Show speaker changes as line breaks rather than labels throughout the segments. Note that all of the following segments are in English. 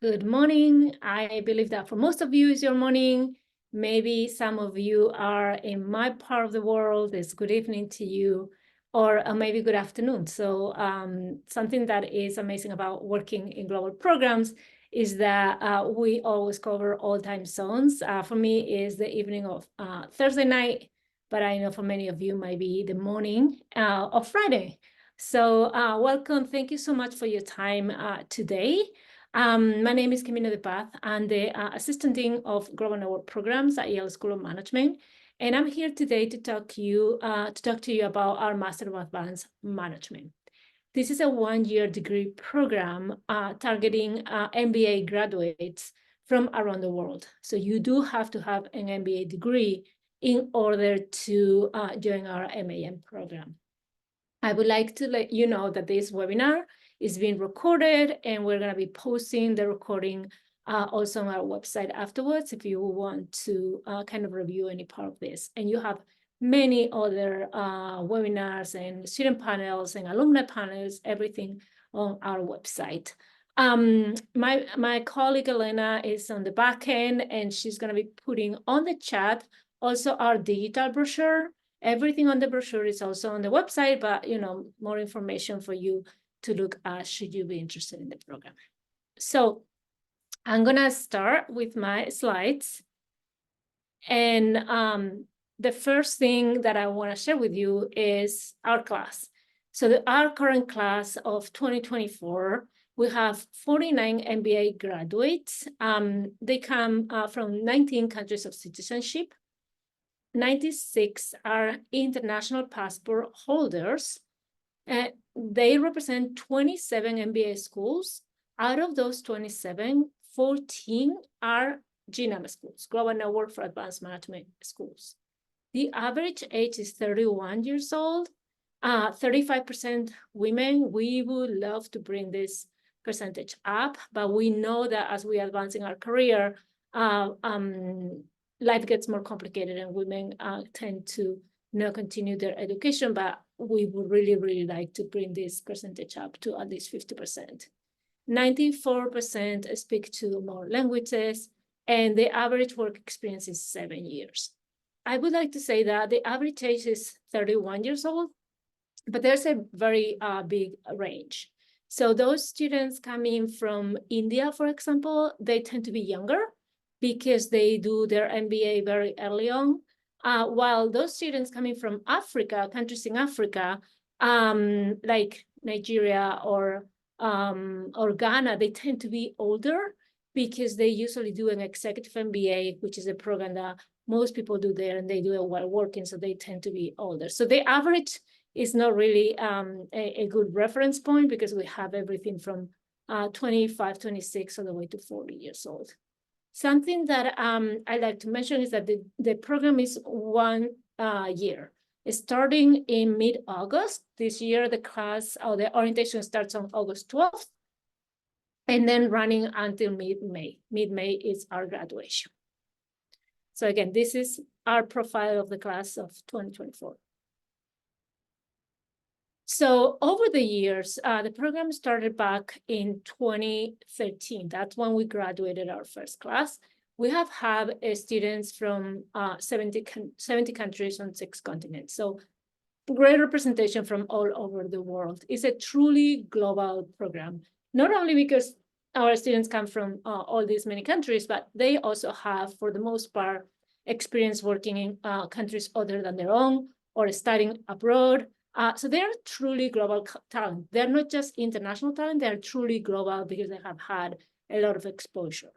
Good morning. I believe that for most of you is your morning. Maybe some of you are in my part of the world. It's good evening to you, or maybe good afternoon. So something that is amazing about working in global programs is that we always cover all time zones. For me, is the evening of Thursday night, but I know for many of you might be the morning of Friday. So welcome. Thank you so much for your time today. My name is Camino de Paz. I'm the Assistant Dean of Global Network Programs at Yale School of Management. And I'm here today to talk to you about our Master of Advanced Management. This is a one-year degree program targeting MBA graduates from around the world. So you do have to have an MBA degree in order to join our MAM program. I would like to let you know that this webinar is being recorded, and we're going to be posting the recording also on our website afterwards if you want to kind of review any part of this. And you have many other webinars and student panels and alumni panels, everything on our website. My colleague Elena is on the back end, and she's going to be putting on the chat also our digital brochure. Everything on the brochure is also on the website, but more information for you to look at should you be interested in the program. So I'm gonna start with my slides. And the first thing that I wanna share with you is our class. So our current class of 2024, we have 49 MBA graduates. They come from 19 countries of citizenship. 96 are international passport holders. They represent 27 MBA schools. Out of those 27, 14 are GNAM schools, Global Network for Advanced Management schools. The average age is 31 years old, 35% women. We would love to bring this percentage up, but we know that as we advance in our career, life gets more complicated and women tend to not continue their education, but we would really, really like to bring this percentage up to at least 50%. 94% speak two or more languages, and the average work experience is 7 years. I would like to say that the average age is 31 years old, but there's a very big range. So those students coming from India, for example, they tend to be younger because they do their MBA very early on, while those students coming from Africa, countries in Africa, like Nigeria or Ghana, they tend to be older because they usually do an executive MBA, which is a program that most people do there, and they do it while working, so they tend to be older. So the average is not really a good reference point because we have everything from 25, 26, all the way to 40 years old. Something that I like to mention is that the program is 1 year. Starting in mid-August this year, the class or the orientation starts on August 12th, and then running until mid-May. Mid-May is our graduation. So again, this is our profile of the class of 2024. So over the years, the program started back in 2013. That's when we graduated our first class. We have had students from 70 countries on 6 continents. So great representation from all over the world. It's a truly global program, not only because our students come from all these many countries, but they also have, for the most part, experience working in countries other than their own or studying abroad. So they're truly global talent. They're not just international talent, they're truly global because they have had a lot of exposure.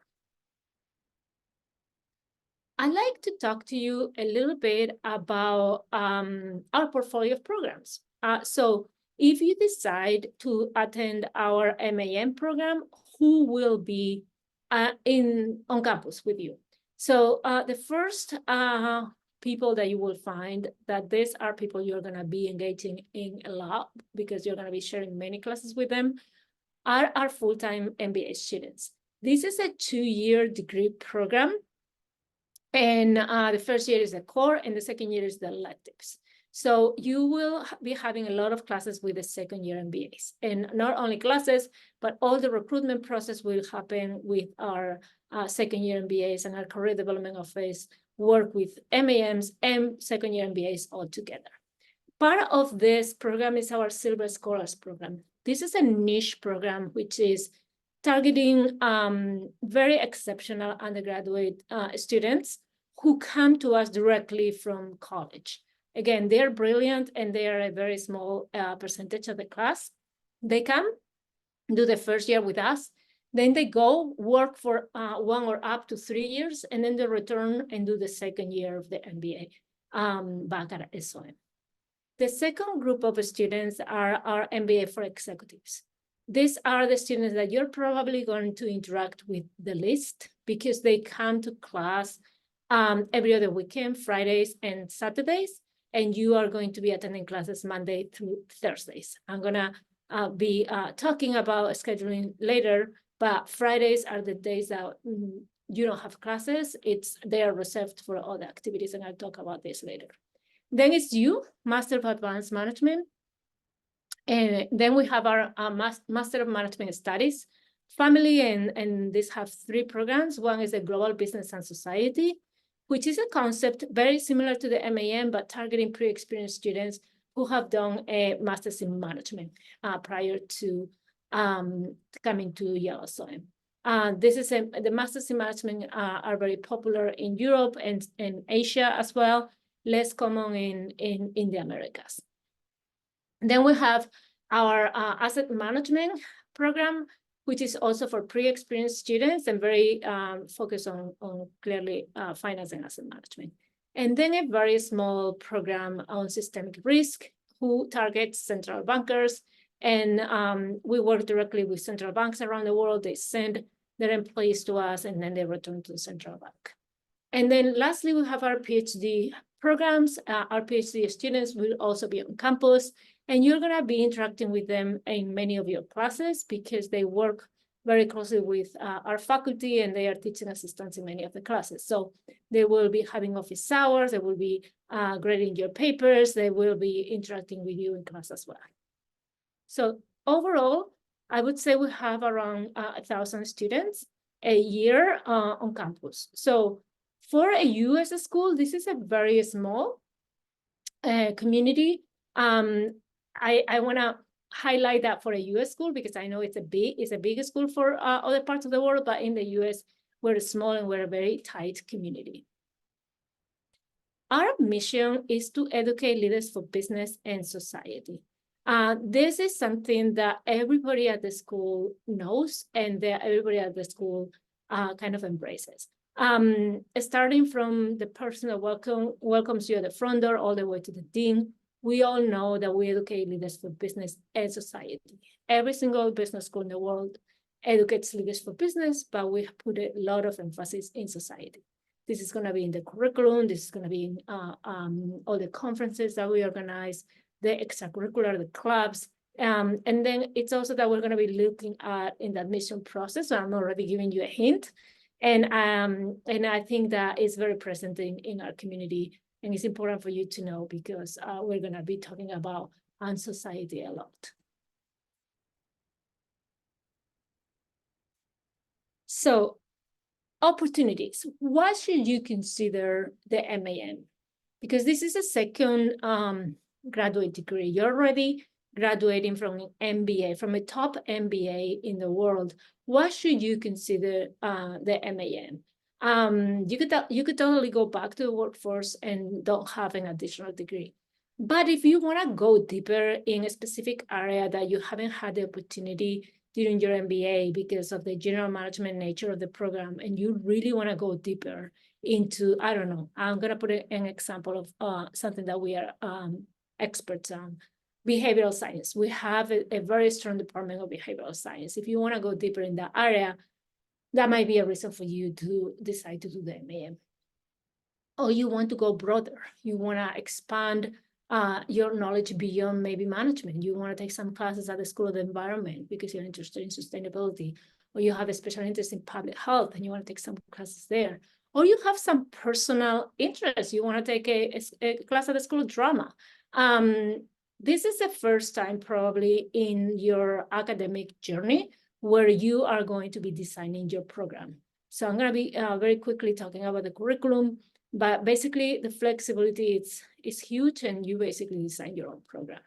I'd like to talk to you a little bit about our portfolio of programs. So if you decide to attend our MAM program, who will be on campus with you? So the first people that you will find that these are people you're going to be engaging in a lot because you're going to be sharing many classes with them are our full-time MBA students. This is a 2-year degree program, and the first year is the core and the second year is the electives. So you will be having a lot of classes with the second year MBAs, and not only classes, but all the recruitment process will happen with our second year MBAs, and our career development office work with MAMs and second year MBAs all together. Part of this program is our Silver Scholars Program. This is a niche program which is targeting very exceptional undergraduate students who come to us directly from college. Again, they're brilliant and they are a very small percentage of the class. They come, do the first year with us, then they go work for 1 or up to 3 years, and then they return and do the second year of the MBA back at SOM. The second group of students are our MBA for executives. These are the students that you're probably going to interact with the least, because they come to class every other weekend, Fridays and Saturdays, and you are going to be attending classes Monday through Thursdays. I'm gonna be talking about scheduling later, but Fridays are the days that you don't have classes. They are reserved for other activities, and I'll talk about this later. Then it's you, Master of Advanced Management. And then we have our Master of Management Studies family, and these have 3 programs. One is the Global Business and Society, which is a concept very similar to the MAM, but targeting pre-experienced students who have done a Master's in Management prior to coming to Yale SOM. The Masters in Management are very popular in Europe and in Asia as well, less common in the Americas. Then we have our Asset Management program, which is also for pre-experienced students and very focused on clearly finance and asset management. And then a very small program on systemic risk, who targets central bankers. And we work directly with central banks around the world. They send their employees to us, and then they return to the central bank. And then lastly, we have our PhD programs. Our PhD students will also be on campus, and you're going to be interacting with them in many of your classes, because they work very closely with our faculty, and they are teaching assistants in many of the classes. So they will be having office hours, they will be grading your papers, they will be interacting with you in class as well. So overall, I would say we have around 1,000 students a year on campus. So for a US school, this is a very small community. I want to highlight that for a US school, because I know it's a big school for other parts of the world, but in the US, we're small and we're a very tight community. Our mission is to educate leaders for business and society. This is something that everybody at the school knows, and that everybody at the school kind of embraces. Starting from the person that welcomes you at the front door all the way to the dean, we all know that we educate leaders for business and society. Every single business school in the world educates leaders for business, but we put a lot of emphasis in society. This is going to be in the curriculum. This is going to be in all the conferences that we organize, the extracurricular, the clubs. And then it's also that we're going to be looking at in the admission process. So I'm already giving you a hint. And I think that is very present in our community. And it's important for you to know, because we're going to be talking about society a lot. So opportunities. Why should you consider the MAM? Because this is a second graduate degree. You're already graduating from an MBA, from a top MBA in the world. Why should you consider the MAM? You could totally go back to the workforce and don't have an additional degree. But if you want to go deeper in a specific area that you haven't had the opportunity during your MBA because of the general management nature of the program, and you really want to go deeper into, I don't know, I'm going to put an example of something that we are experts on, behavioral science. We have a very strong department of behavioral science. If you want to go deeper in that area, that might be a reason for you to decide to do the MAM. Or you want to go broader. You want to expand your knowledge beyond maybe management. You want to take some classes at the School of the Environment because you're interested in sustainability, or you have a special interest in public health and you want to take some classes there. or you have some personal interest. You want to take a class at the School of Drama. This is the first time probably in your academic journey where you are going to be designing your program. So I'm going to be very quickly talking about the curriculum, but basically the flexibility is huge, and you basically design your own program.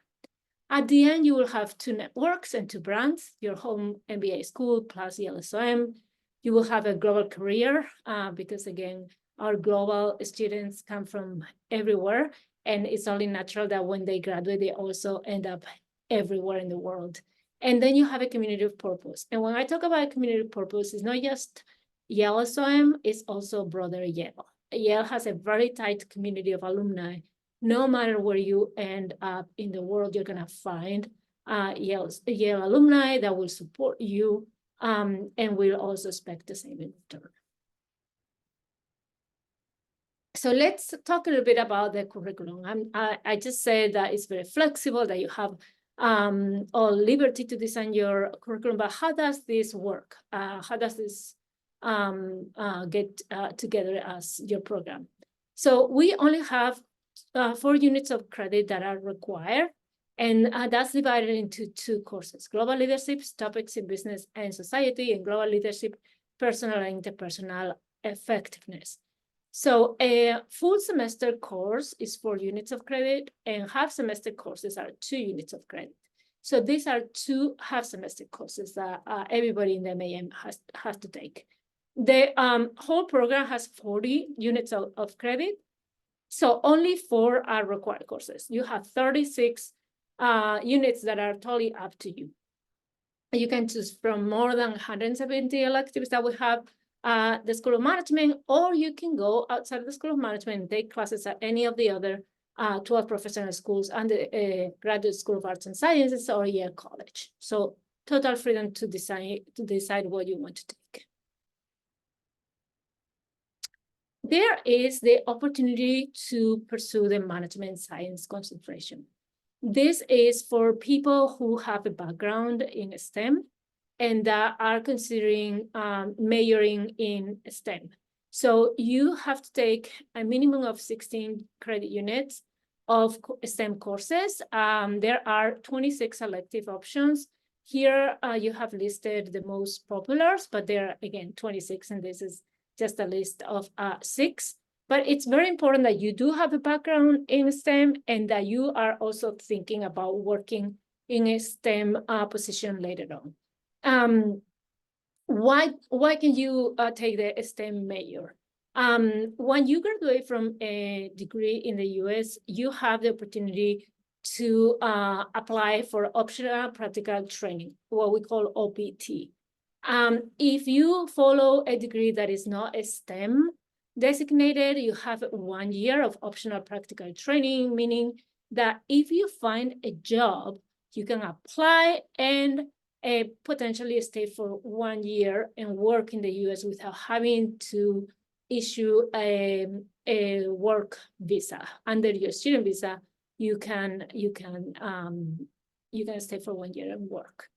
At the end, you will have 2 networks and 2 brands, your home MBA school plus Yale SOM. You will have a global career because, again, our global students come from everywhere, and it's only natural that when they graduate, they also end up everywhere in the world. And then you have a community of purpose. And when I talk about a community of purpose, it's not just Yale SOM, it's also broader Yale. Yale has a very tight community of alumni. No matter where you end up in the world, you're going to find Yale alumni that will support you and will also expect the same in return. So let's talk a little bit about the curriculum. I just said that it's very flexible, that you have all liberty to design your curriculum, but how does this work? How does this get together as your program? So we only have 4 units of credit that are required, and that's divided into 2 courses: Global Leadership, Topics in Business and Society, and Global Leadership, Personal and Interpersonal Effectiveness. So a full semester course is 4 units of credit, and half semester courses are 2 units of credit. So these are 2 half semester courses that everybody in the MAM has to take. The whole program has 40 units of credit. So only 4 are required courses. You have 36 units that are totally up to you. You can choose from more than 170 electives that we have at the School of Management, or you can go outside of the School of Management and take classes at any of the other 12 professional schools and the Graduate School of Arts and Sciences or Yale College. So total freedom to decide what you want to take. There is the opportunity to pursue the management science concentration. This is for people who have a background in STEM and that are considering majoring in STEM. So you have to take a minimum of 16 credit units of STEM courses. There are 26 elective options. Here you have listed the most popular, but there are, again, 26, and this is just a list of 6. But it's very important that you do have a background in STEM and that you are also thinking about working in a STEM position later on. Why can you take the STEM major? When you graduate from a degree in the US, you have the opportunity to apply for optional practical training, what we call OPT. If you follow a degree that is not a STEM designated, you have 1 year of optional practical training, meaning that if you find a job, you can apply and potentially stay for 1 year and work in the US without having to issue a work visa. Under your student visa, you can stay for 1 year and work.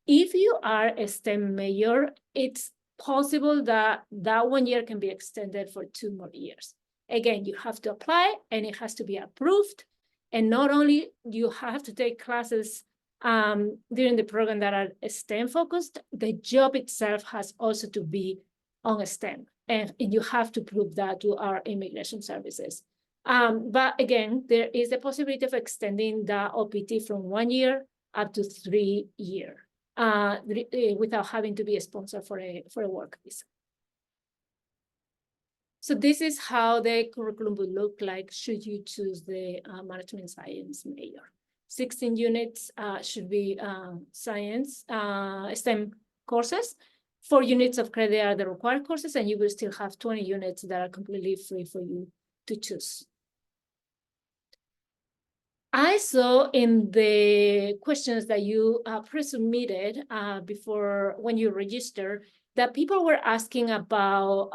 If you are a STEM major, it's possible that 1 year can be extended for 2 more years. Again, you have to apply and it has to be approved. And not only you have to take classes during the program that are STEM focused, the job itself has also to be on STEM. And you have to prove that to our immigration services. But again, there is a possibility of extending the OPT from 1 year up to 3 years. Without having to be a sponsor for a work visa. So this is how the curriculum would look like should you choose the management science major. 16 units should be science, STEM courses. 4 units of credit are the required courses, and you will still have 20 units that are completely free for you to choose. I saw in the questions that you pre-submitted before when you register that people were asking about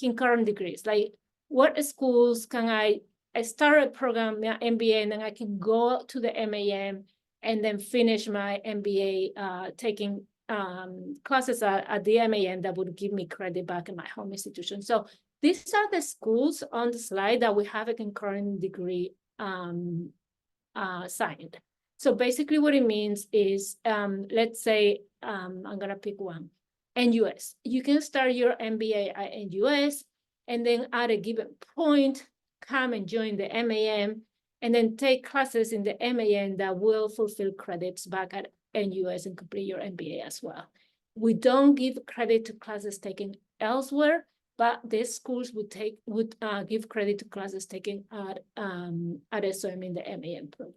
concurrent degrees, like what schools can I start a program, MBA, and then I can go to the MAM and then finish my MBA taking classes at the MAM that would give me credit back in my home institution. So these are the schools on the slide that we have a concurrent degree signed. So basically what it means is, let's say, I'm gonna pick one, NUS. You can start your MBA at NUS, and then at a given point, come and join the MAM, and then take classes in the MAM that will fulfill credits back at NUS and complete your MBA as well. We don't give credit to classes taken elsewhere, but these schools would give credit to classes taken at SOM in the MAM program.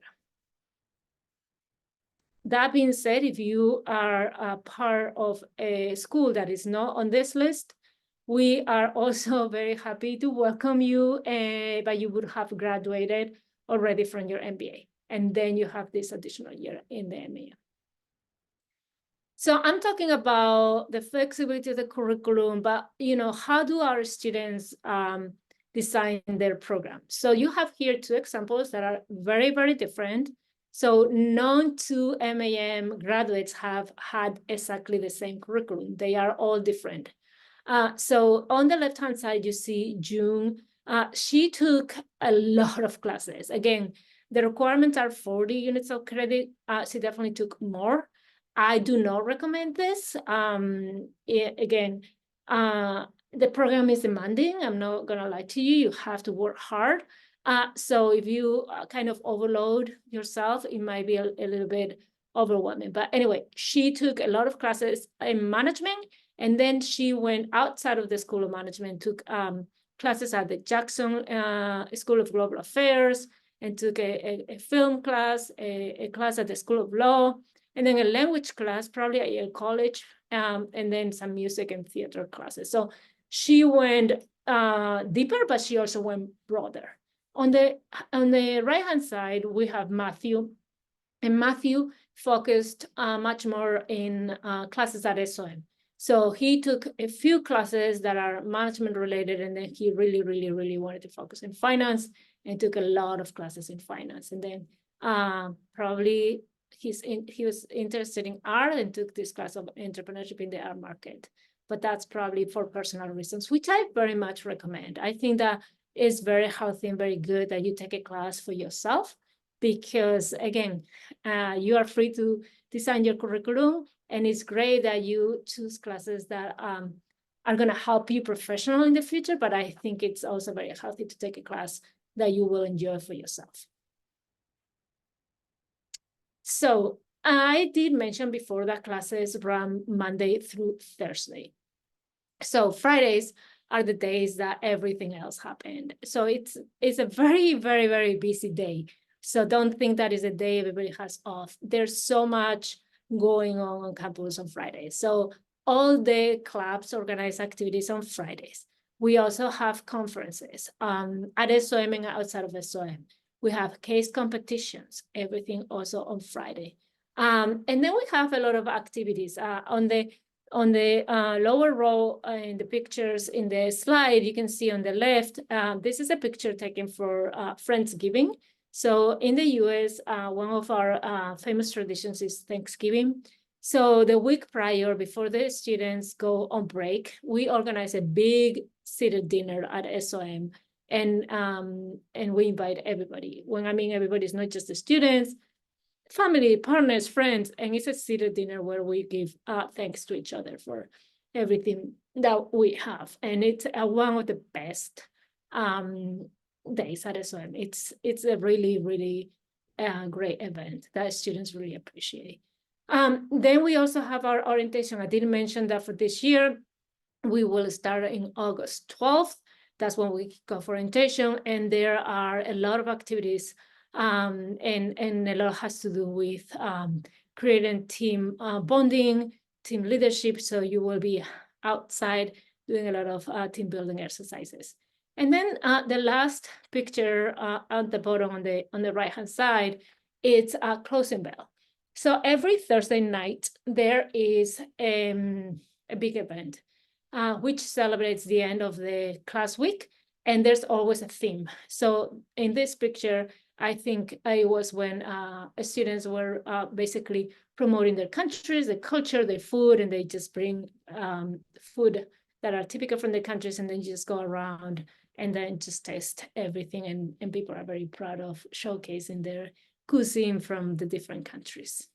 That being said, if you are a part of a school that is not on this list, we are also very happy to welcome you, but you would have graduated already from your MBA. And then you have this additional year in the MAM. So I'm talking about the flexibility of the curriculum, but how do our students design their program? So you have here two examples that are very, very different. So none two MAM graduates have had exactly the same curriculum. They are all different. So on the left-hand side, you see June. She took a lot of classes. Again, the requirements are 40 units of credit. She definitely took more. I do not recommend this. Again, the program is demanding. I'm not gonna lie to you. You have to work hard. So if you kind of overload yourself, it might be a little bit overwhelming. But anyway, she took a lot of classes in management, and then she went outside of the School of Management, took classes at the Jackson School of Global Affairs, and took a film class, a class at the School of Law, and then a language class, probably at Yale College, and then some music and theater classes. So she went deeper, but she also went broader. On the right-hand side, we have Matthew, and Matthew focused much more in classes at SOM. So he took a few classes that are management related, and then he really, really, really wanted to focus in finance and took a lot of classes in finance. And then probably he was interested in art and took this class of entrepreneurship in the art market. But that's probably for personal reasons, which I very much recommend. I think that is very healthy and very good that you take a class for yourself, because again, you are free to design your curriculum, and it's great that you choose classes that are going to help you professionally in the future, but I think it's also very healthy to take a class that you will enjoy for yourself. So I did mention before that classes run Monday through Thursday. So Fridays are the days that everything else happened. So it's a very, very, very busy day. So don't think that is a day everybody has off. There's so much going on campus on Fridays. So all the clubs organize activities on Fridays. We also have conferences at SOM and outside of SOM. We have case competitions, everything also on Friday. And then we have a lot of activities. On the lower row in the pictures in the slide, you can see on the left, this is a picture taken for Friendsgiving. So in the US, one of our famous traditions is Thanksgiving. So the week prior, before the students go on break, we organize a big seated dinner at SOM, and we invite everybody. When I mean everybody, it's not just the students, family, partners, friends, and it's a seated dinner where we give thanks to each other for everything that we have. And it's one of the best days at SOM. It's a really, really great event that students really appreciate. Then we also have our orientation. I didn't mention that for this year, we will start in August 12th. That's when we kick off orientation, and there are a lot of activities, and a lot has to do with creating team bonding, team leadership. So you will be outside doing a lot of team building exercises. And then the last picture at the bottom on the right-hand side, it's a closing bell. So every Thursday night, there is a big event, which celebrates the end of the class week, and there's always a theme. So in this picture, I think it was when students were basically promoting their countries, their culture, their food, and they just bring food that are typical from the countries, and then you just go around and then just taste everything. And people are very proud of showcasing their cuisine from the different countries.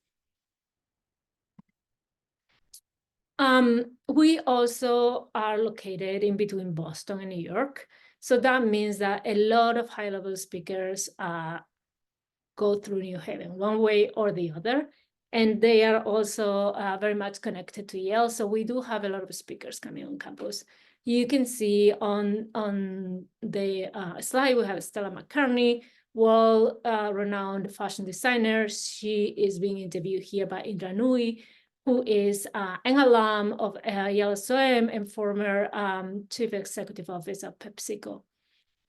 We also are located in between Boston and New York. So that means that a lot of high-level speakers go through New Haven, one way or the other. And they are also very much connected to Yale. So we do have a lot of speakers coming on campus. You can see on the slide, we have Stella McCartney, world-renowned fashion designer. She is being interviewed here by Indra Nui, who is an alum of Yale SOM and former chief executive officer of PepsiCo.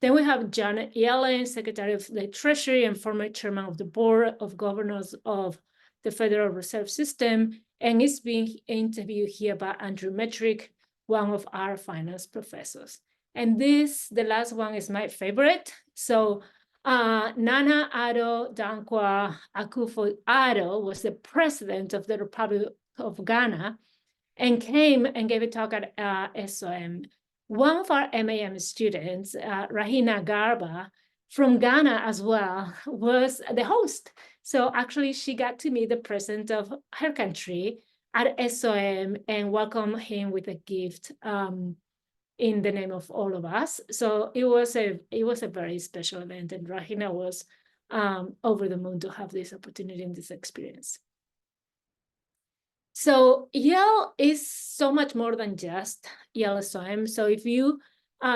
Then we have Janet Yellen, Secretary of the Treasury and former chairman of the Board of Governors of the Federal Reserve System, and is being interviewed here by Andrew Metrick, one of our finance professors. And the last one is my favorite. So Nana Addo Dankwa Akufo-Addo was the president of the Republic of Ghana and came and gave a talk at SOM. One of our MAM students, Rahina Garba, from Ghana as well, was the host. So actually, she got to meet the president of her country at SOM and welcome him with a gift in the name of all of us. So it was a very special event, and Rahina was over the moon to have this opportunity and this experience. So Yale is so much more than just Yale SOM. So if you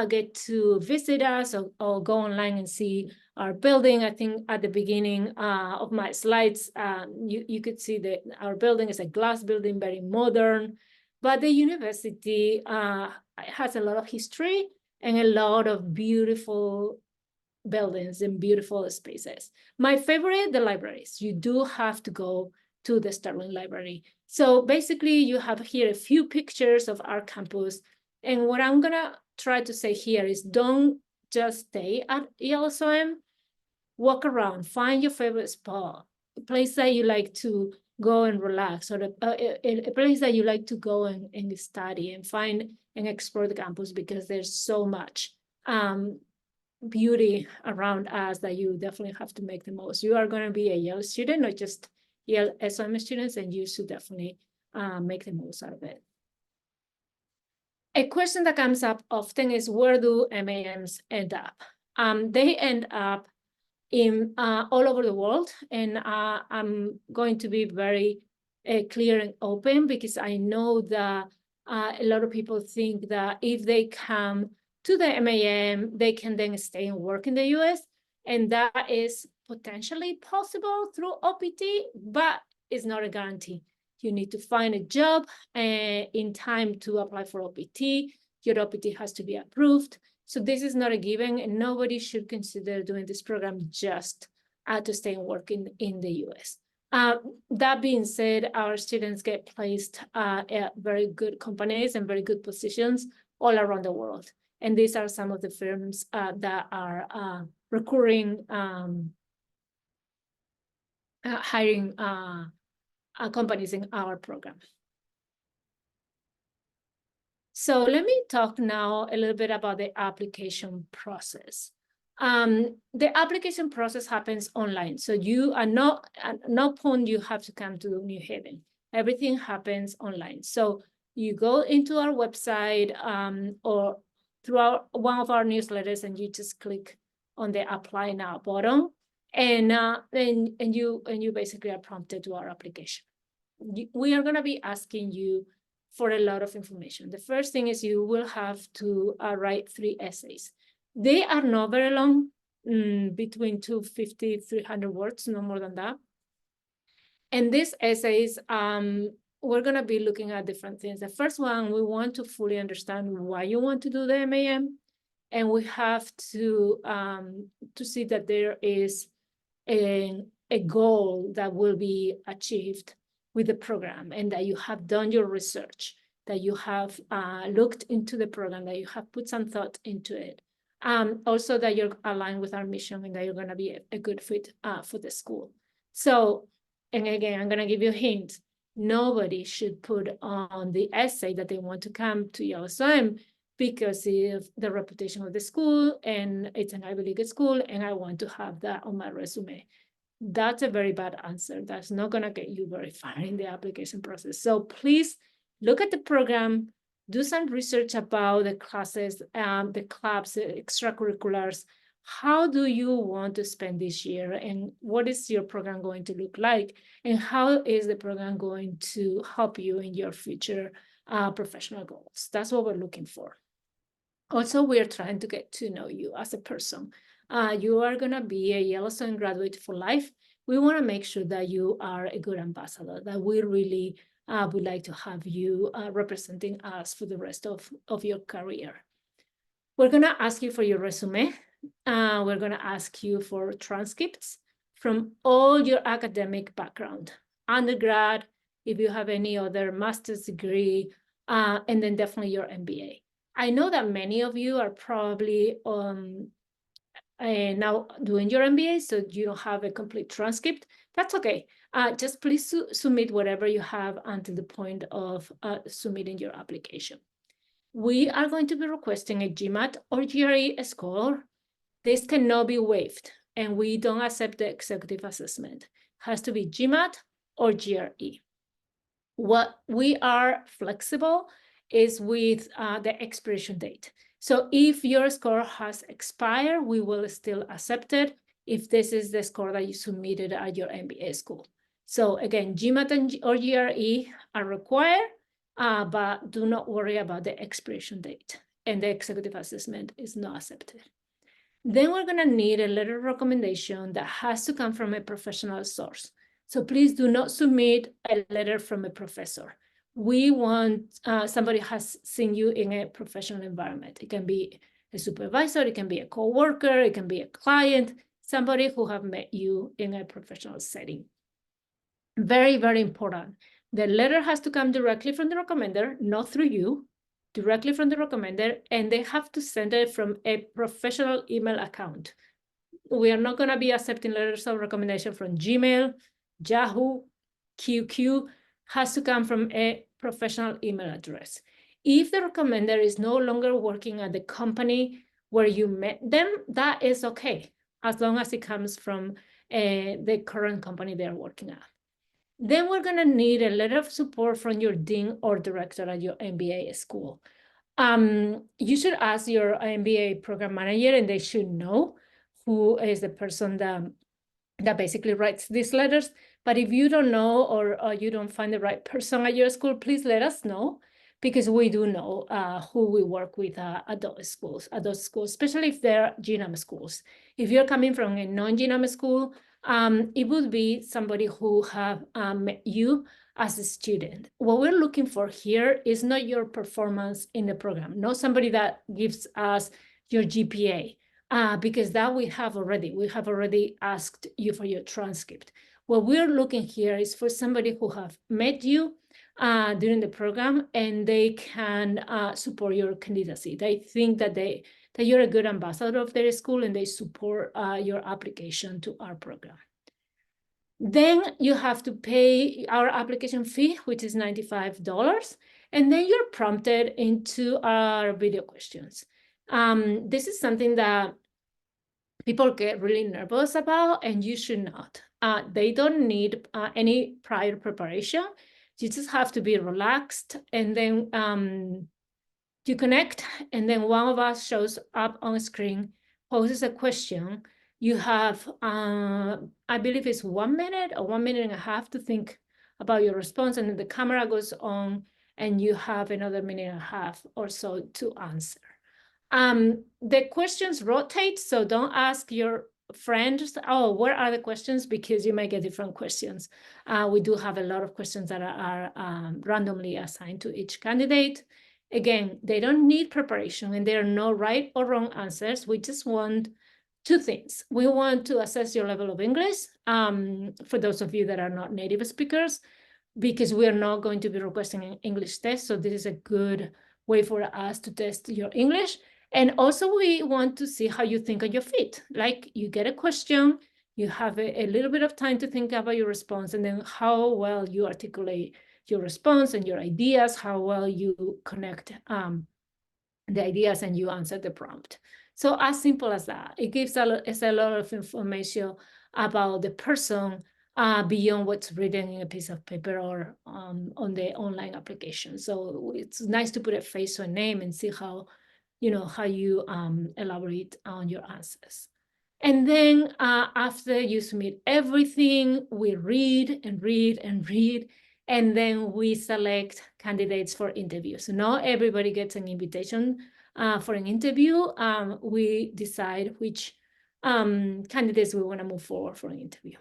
get to visit us or go online and see our building, I think at the beginning of my slides, you could see that our building is a glass building, very modern, but the university has a lot of history and a lot of beautiful buildings and beautiful spaces. My favorite, the libraries. You do have to go to the Sterling Library. So basically, you have here a few pictures of our campus. And what I'm gonna try to say here is don't just stay at Yale SOM, walk around, find your favorite spot, a place that you like to go and relax, or a place that you like to go and study and find and explore the campus, because there's so much beauty around us that you definitely have to make the most. You are gonna be a Yale student, not just Yale SOM students, and you should definitely make the most out of it. A question that comes up often is, where do MAMs end up? They end up in all over the world, and I'm going to be very clear and open, because I know that a lot of people think that if they come to the MAM, they can then stay and work in the US, and that is potentially possible through OPT, but it's not a guarantee. You need to find a job in time to apply for OPT. Your OPT has to be approved. So this is not a given, and nobody should consider doing this program just to stay and work in the US. That being said, our students get placed at very good companies and very good positions all around the world. And these are some of the firms that are recurring hiring companies in our program. So let me talk now a little bit about the application process. The application process happens online. So you are not, at no point you have to come to New Haven. Everything happens online. So you go into our website or through one of our newsletters, and you just click on the Apply Now button, and you basically are prompted to our application. We are going to be asking you for a lot of information. The first thing is you will have to write 3 essays. They are not very long, between 250, 300 words, no more than that. And these essays, we're going to be looking at different things. The first one, we want to fully understand why you want to do the MAM. And we have to see that there is a goal that will be achieved with the program, and that you have done your research, that you have looked into the program, that you have put some thought into it. Also that you're aligned with our mission, and that you're going to be a good fit for the school. So, and again, I'm going to give you a hint. Nobody should put on the essay that they want to come to Yale SOM because of the reputation of the school, and it's an Ivy League school, and I want to have that on my resume. That's a very bad answer. That's not going to get you very far in the application process. So please look at the program, do some research about the classes, the clubs, the extracurriculars. How do you want to spend this year, and what is your program going to look like, and how is the program going to help you in your future professional goals? That's what we're looking for. Also, we're trying to get to know you as a person. You are going to be a Yale SOM graduate for life. We want to make sure that you are a good ambassador, that we really would like to have you representing us for the rest of your career. We're going to ask you for your resume. We're going to ask you for transcripts from all your academic background, undergrad, if you have any other master's degree, and then definitely your MBA. I know that many of you are probably now doing your MBA, so you don't have a complete transcript. That's okay. Just please submit whatever you have until the point of submitting your application. We are going to be requesting a GMAT or GRE score. This cannot be waived, and we don't accept the executive assessment. It has to be GMAT or GRE. What we are flexible is with the expiration date. So if your score has expired, we will still accept it if this is the score that you submitted at your MBA school. So again, GMAT or GRE are required, but do not worry about the expiration date, and the executive assessment is not accepted. Then we're going to need a letter of recommendation that has to come from a professional source. So please do not submit a letter from a professor. We want somebody has seen you in a professional environment. It can be a supervisor, it can be a coworker, it can be a client, somebody who have met you in a professional setting. Very, very important. The letter has to come directly from the recommender, not through you, directly from the recommender, and they have to send it from a professional email account. We are not going to be accepting letters of recommendation from Gmail, Yahoo, QQ. Has to come from a professional email address. If the recommender is no longer working at the company where you met them, that is okay, as long as it comes from the current company they're working at. Then we're going to need a letter of support from your dean or director at your MBA school. You should ask your MBA program manager, and they should know who is the person that basically writes these letters. But if you don't know, or you don't find the right person at your school, please let us know, because we do know who we work with at those schools, especially if they're GNAM schools. If you're coming from a non-GNAM school, it would be somebody who have met you as a student. What we're looking for here is not your performance in the program, not somebody that gives us your GPA, because that we have already. We have already asked you for your transcript. What we're looking here is for somebody who have met you during the program, and they can support your candidacy. They think that you're a good ambassador of their school, and they support your application to our program. Then you have to pay our application fee, which is $95, and then you're prompted into our video questions. This is something that people get really nervous about, and you should not. They don't need any prior preparation. You just have to be relaxed, and then you connect, and then one of us shows up on screen, poses a question. You have, I believe it's 1 minute or 1 minute and a half to think about your response, and then the camera goes on, and you have another minute and a half or so to answer. The questions rotate, so don't ask your friends, oh, where are the questions? Because you might get different questions. We do have a lot of questions that are randomly assigned to each candidate. Again, they don't need preparation, and there are no right or wrong answers. We just want two things. We want to assess your level of English, for those of you that are not native speakers, because we are not going to be requesting an English test. So this is a good way for us to test your English. And also we want to see how you think on your feet. Like, you get a question, you have a little bit of time to think about your response, and then how well you articulate your response and your ideas, how well you connect the ideas and you answer the prompt. So as simple as that. It gives a lot of information about the person beyond what's written in a piece of paper or on the online application. So it's nice to put a face to a name and see how you elaborate on your answers. And then after you submit everything, we read and read and read, and then we select candidates for interviews. So not everybody gets an invitation for an interview. We decide which candidates we want to move forward for an interview.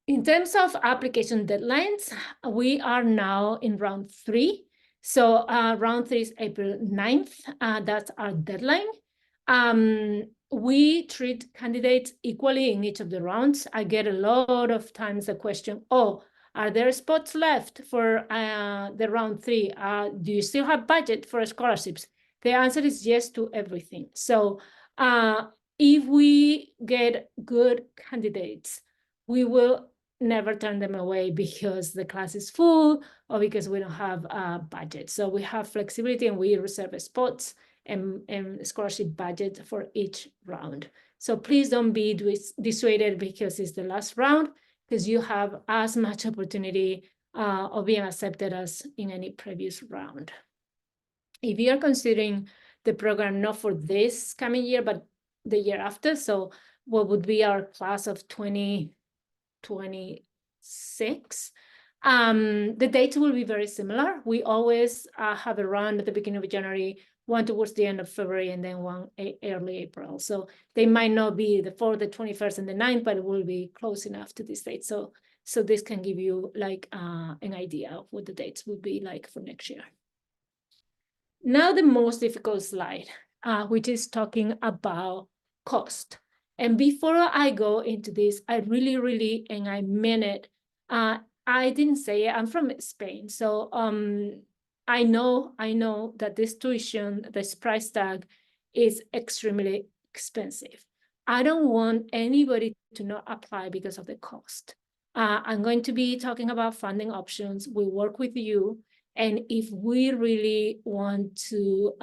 In terms of application deadlines, we are now in round 3. So round 3 is April 9th. That's our deadline. We treat candidates equally in each of the rounds. I get a lot of times the question, oh, are there spots left for the round 3? Do you still have budget for scholarships? The answer is yes to everything. So if we get good candidates, we will never turn them away because the class is full or because we don't have a budget. So we have flexibility and we reserve spots and scholarship budget for each round. So please don't be dissuaded because it's the last round, because you have as much opportunity of being accepted as in any previous round. If you are considering the program not for this coming year, but the year after, so what would be our class of 2026, the dates will be very similar. We always have a round at the beginning of January, one towards the end of February, and then one early April. So they might not be the 4th, the 21st, and the 9th, but it will be close enough to this date. So this can give you like an idea of what the dates would be like for next year. Now the most difficult slide, which is talking about cost. And before I go into this, I really, and I mean it, I didn't say it, I'm from Spain. So I know that this tuition, this price tag is extremely expensive. I don't want anybody to not apply because of the cost. I'm going to be talking about funding options. We work with you. And if we really want to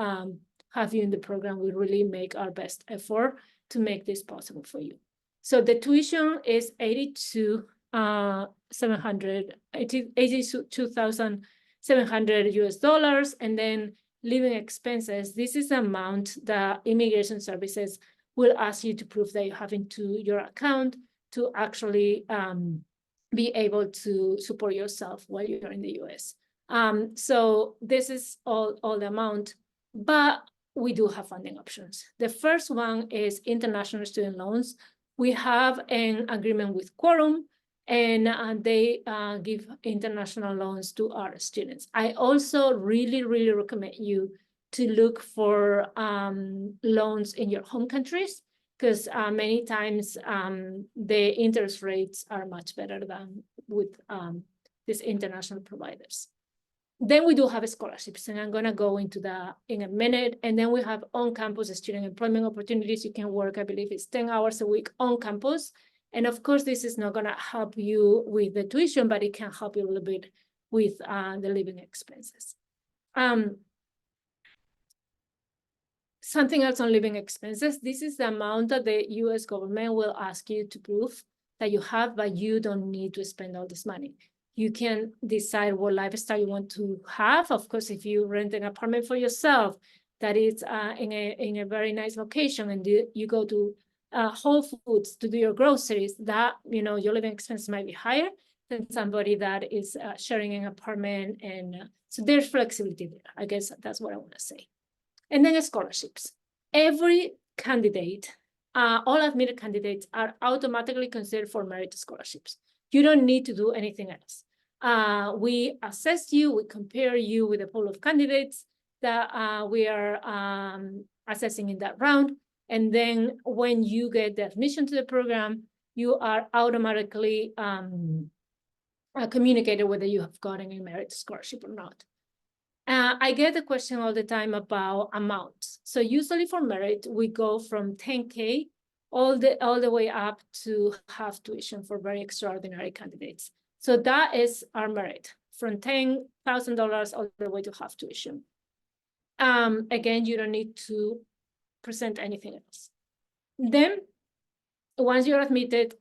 have you in the program, we really make our best effort to make this possible for you. So the tuition is $82,700 US, and then living expenses. This is the amount that immigration services will ask you to prove that you have into your account to actually be able to support yourself while you're in the US. So this is all the amount, but we do have funding options. The first one is international student loans. We have an agreement with Quorum, and they give international loans to our students. I also really recommend you to look for loans in your home countries, because many times the interest rates are much better than with these international providers. Then we do have scholarships, and I'm going to go into that in a minute. And then we have on-campus student employment opportunities. You can work, I believe it's 10 hours a week on campus. And of course, this is not going to help you with the tuition, but it can help you a little bit with the living expenses. Something else on living expenses. This is the amount that the US government will ask you to prove that you have, but you don't need to spend all this money. You can decide what lifestyle you want to have. Of course, if you rent an apartment for yourself that is in a very nice location, and you go to Whole Foods to do your groceries, that your living expenses might be higher than somebody that is sharing an apartment. And so there's flexibility there. I guess that's what I want to say. And then scholarships. Every candidate, all admitted candidates are automatically considered for merit scholarships. You don't need to do anything else. We assess you, we compare you with a pool of candidates that we are assessing in that round. And then when you get the admission to the program, you are automatically communicated whether you have gotten a merit scholarship or not. I get the question all the time about amounts. So usually for merit, we go from 10K all the way up to half tuition for very extraordinary candidates. So that is our merit, from $10,000 all the way to half tuition. Again, you don't need to present anything else. Then, once you're admitted,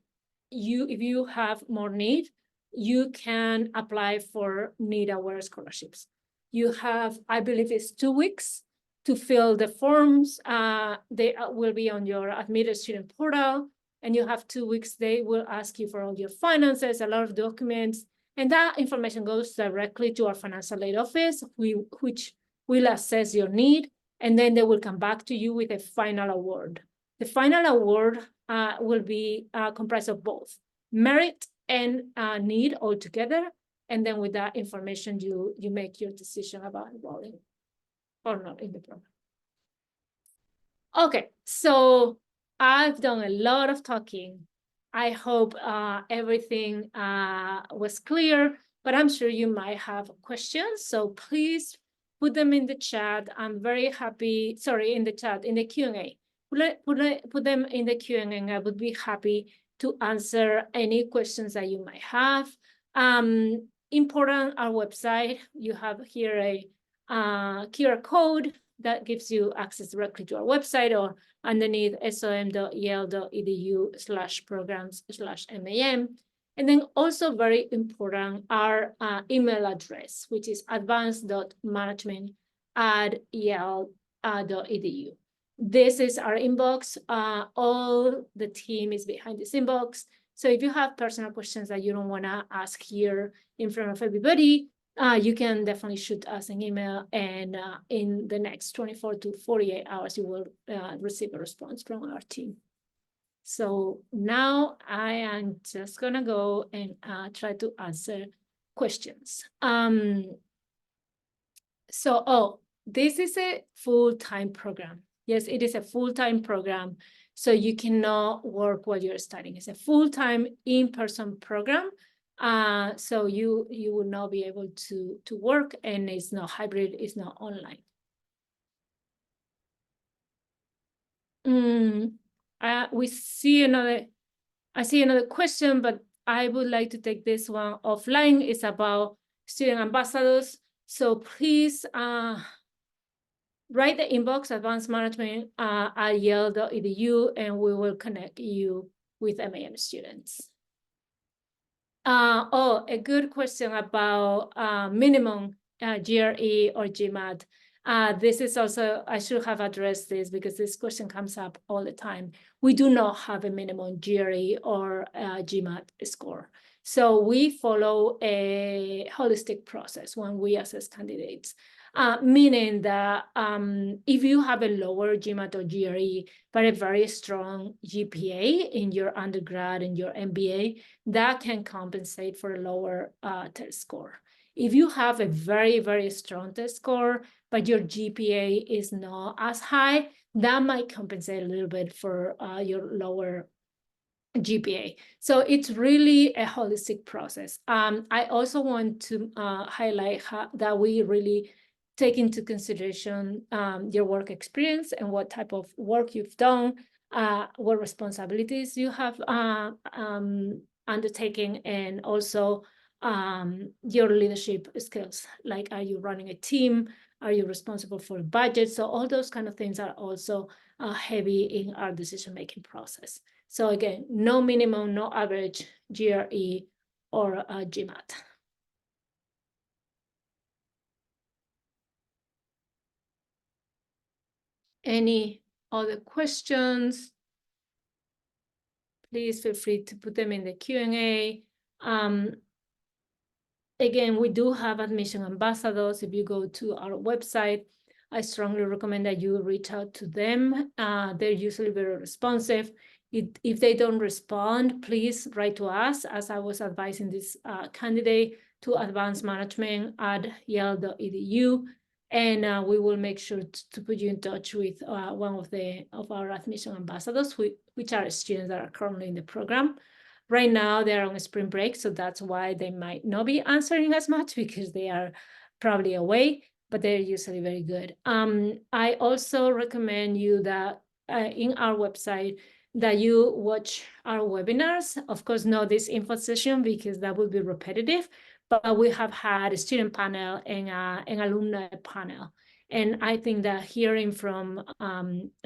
if you have more need, you can apply for need-aware scholarships. You have, I believe it's 2 weeks to fill the forms. They will be on your admitted student portal, and you have 2 weeks. They will ask you for all your finances, a lot of documents, and that information goes directly to our financial aid office, which will assess your need, and then they will come back to you with a final award. The final award will be comprised of both merit and need altogether. And then with that information, you make your decision about enrolling or not in the program. Okay, so I've done a lot of talking. I hope everything was clear, but I'm sure you might have questions. So please put them in the chat. I'm very happy, sorry, in the chat, in the Q&A. Put them in the Q&A, and I would be happy to answer any questions that you might have. Important, our website, you have here a QR code that gives you access directly to our website, or underneath som.yale.edu/programs/MAM. And then also very important, our email address, which is advanced.management@yale.edu. This is our inbox. All the team is behind this inbox. So if you have personal questions that you don't want to ask here in front of everybody, you can definitely shoot us an email, and in the next 24 to 48 hours, you will receive a response from our team. So now I am just gonna go and try to answer questions. This is a full-time program. Yes, it is a full-time program, so you cannot work while you're studying. It's a full-time in-person program, so you will not be able to work, and it's not hybrid, it's not online. I see another question, but I would like to take this one offline. It's about student ambassadors. So please write the inbox, advancedmanagement@yale.edu, and we will connect you with MAM students. A good question about minimum GRE or GMAT. This is also, I should have addressed this because this question comes up all the time. We do not have a minimum GRE or GMAT score. So we follow a holistic process when we assess candidates. Meaning that if you have a lower GMAT or GRE, but a very strong GPA in your undergrad and your MBA, that can compensate for a lower test score. If you have a very, very strong test score, but your GPA is not as high, that might compensate a little bit for your lower GPA. So it's really a holistic process. I also want to highlight that we really take into consideration your work experience and what type of work you've done, what responsibilities you have undertaken, and also your leadership skills. Like, are you running a team? Are you responsible for a budget? So all those kind of things are also heavy in our decision-making process. So again, no minimum, no average GRE or GMAT. Any other questions? Please feel free to put them in the Q&A. Again, we do have admission ambassadors. If you go to our website, I strongly recommend that you reach out to them. They're usually very responsive. If they don't respond, please write to us, as I was advising this candidate, to advancedmanagement@yale.edu. And we will make sure to put you in touch with one of our admission ambassadors, which are students that are currently in the program. Right now, they're on a spring break, so that's why they might not be answering as much, because they are probably away, but they're usually very good. I also recommend you that in our website, that you watch our webinars. Of course, not this info session because that would be repetitive, but we have had a student panel and an alumni panel. And I think that hearing from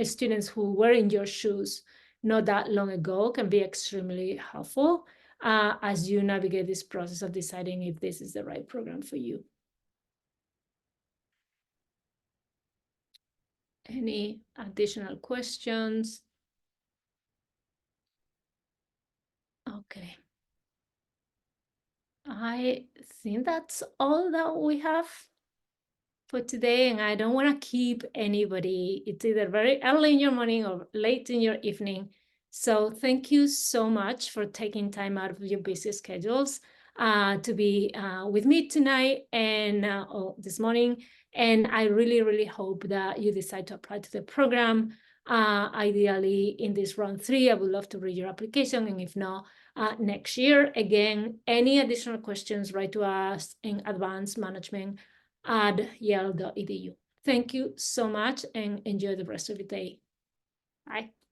students who were in your shoes not that long ago can be extremely helpful as you navigate this process of deciding if this is the right program for you. Any additional questions? Okay. I think that's all that we have for today, and I don't want to keep anybody. It's either very early in your morning or late in your evening. So thank you so much for taking time out of your busy schedules to be with me tonight and this morning. And I really, really hope that you decide to apply to the program. Ideally, in this round 3, I would love to read your application. And if not, next year. Again, any additional questions, write to us in advancemanagement@yale.edu. Thank you so much and enjoy the rest of your day. Bye.